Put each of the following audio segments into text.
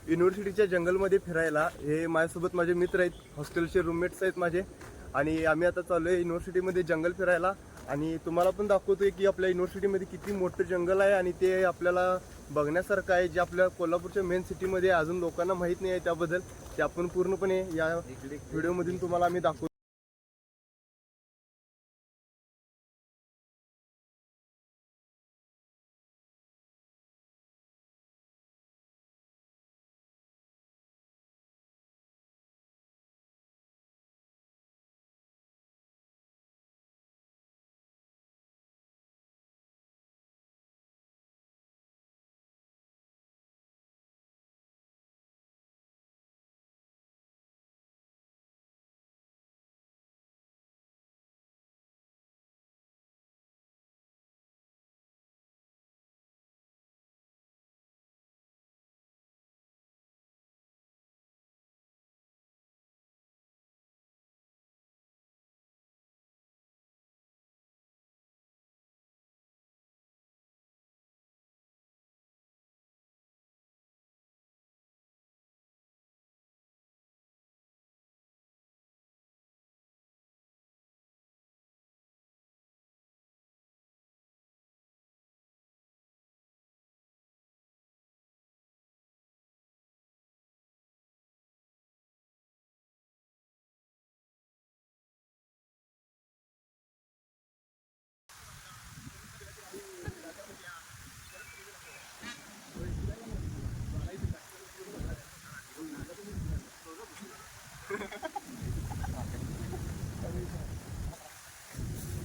युनिव्हर्सिटीच्या जंगलमध्ये फिरायला. हे माझ्यासोबत माझे मित्र आहेत, हॉस्टेलचे रूममेट्स आहेत माझे. आणि आम्ही आता चालू आहे युनिव्हर्सिटीमध्ये जंगल फिरायला. आणि तुम्हाला पण दाखवतोय की आपल्या युनिव्हर्सिटीमध्ये किती मोठं जंगल आहे आणि ते आपल्याला बघण्यासारखं आहे, जे आपल्या कोल्हापूरच्या मेन सिटीमध्ये अजून लोकांना माहीत नाही आहे. त्याबद्दल ते आपण पूर्णपणे या व्हिडिओमधून तुम्हाला आम्ही दाखवतो.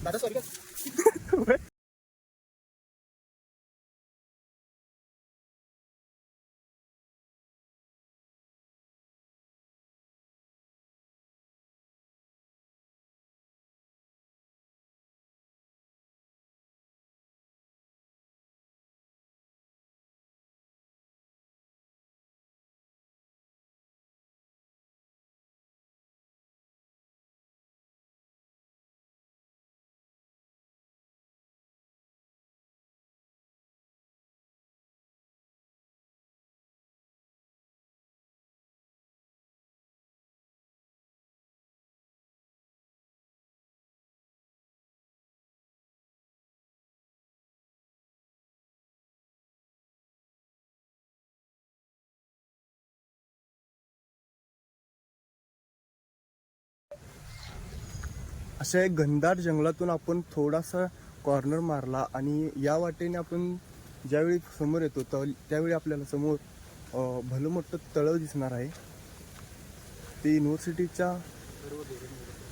दादा सॉरी अशा एक घनदाट जंगलातून आपण थोडासा कॉर्नर मारला आणि या वाटेने आपण ज्यावेळी समोर येतो त्यावेळी आपल्याला समोर भलं मोठं तळं दिसणार आहे. ते युनिव्हर्सिटीच्या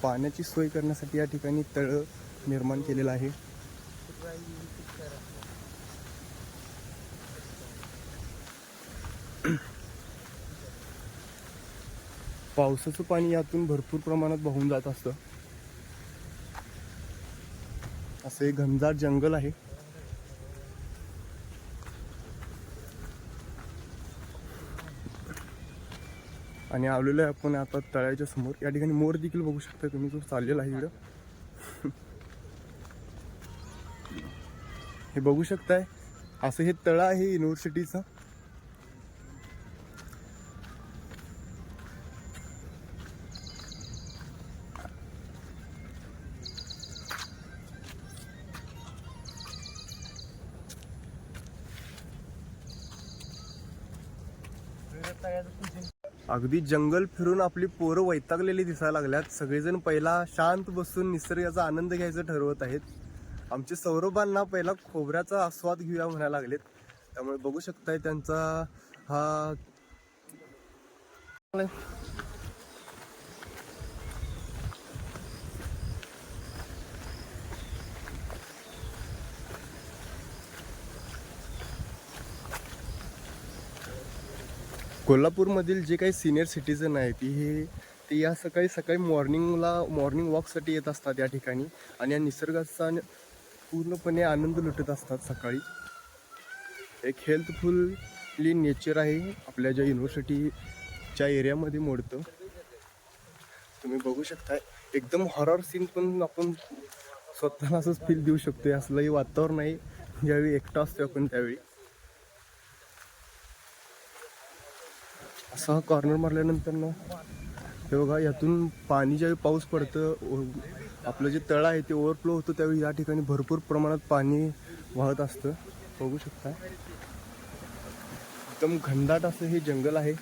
पाण्याची सोय करण्यासाठी या ठिकाणी तळं निर्माण केलेलं आहे. पावसाचं पाणी यातून भरपूर प्रमाणात वाहून जात असतं. असे घनदाट जंगल आहे. आणि आलेलो आहे आपण आता तळ्याच्या समोर. या ठिकाणी मोर देखील बघू शकता तुम्ही, जो चाललेला आहे इकडं. हे बघू शकताय, असं हे तळं आहे युनिव्हर्सिटीचं. अगदी जंगल फिरून आपली पोरं वैतागलेली दिसायला लागल्यात. सगळेजण पहिला शांत बसून निसर्गाचा आनंद घ्यायचं ठरवत आहेत. आमचे सौरभांना पहिला खोबऱ्याचा आस्वाद घेऊया म्हणायला लागलेत. त्यामुळे बघू शकताय त्यांचा हा कोल्हापूरमधील जे काही सिनियर सिटीजन आहेत ते या सकाळी मॉर्निंग वॉकसाठी येत असतात या ठिकाणी. आणि या निसर्गाचा पूर्णपणे आनंद लुटत असतात सकाळी. एक हेल्थफुली नेचर आहे आपल्या ज्या युनिव्हर्सिटीच्या एरियामध्ये मोडतं. तुम्ही बघू शकताय, एकदम हॉरर सीन पण आपण स्वतःला असंच फील देऊ शकतोय. असलंही वातावरण आहे ज्यावेळी एकटा असतो आपण त्यावेळी. असा कॉर्नर मारल्यानंतर ना हे बघा, यातून पाणी ज्यावेळी पाऊस पडतं, आपलं जे तळ आहे ते ओव्हरफ्लो होतं, त्यावेळी या ठिकाणी भरपूर प्रमाणात पाणी वाहत असतं. बघू शकता एकदम घनदाट असं हे जंगल आहे.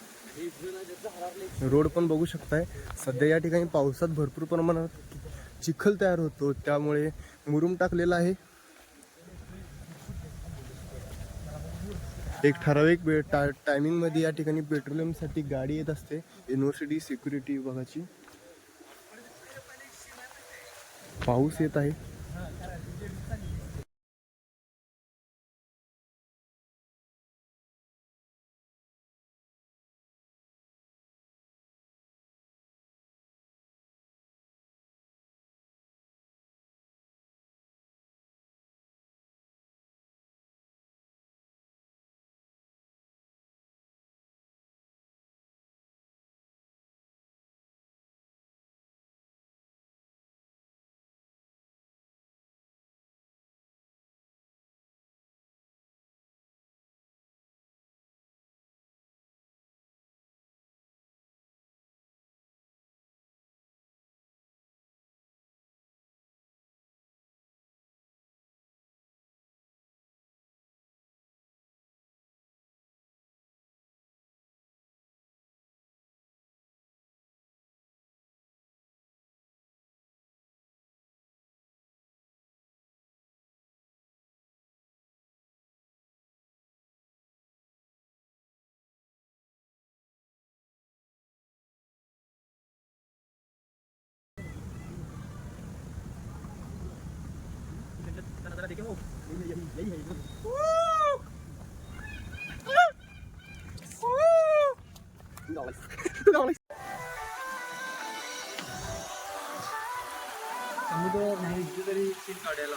रोड पण बघू शकताय. सध्या या ठिकाणी पावसात भरपूर प्रमाणात चिखल तयार होतो, त्यामुळे मुरुम टाकलेला आहे. एक ठराविक टायमिंगमध्ये या ठिकाणी पेट्रोलियमसाठी गाडी येत असते, युनिव्हर्सिटी सिक्युरिटी विभागाची. पाऊस येत आहे. समुद्र नाही तरी काढायला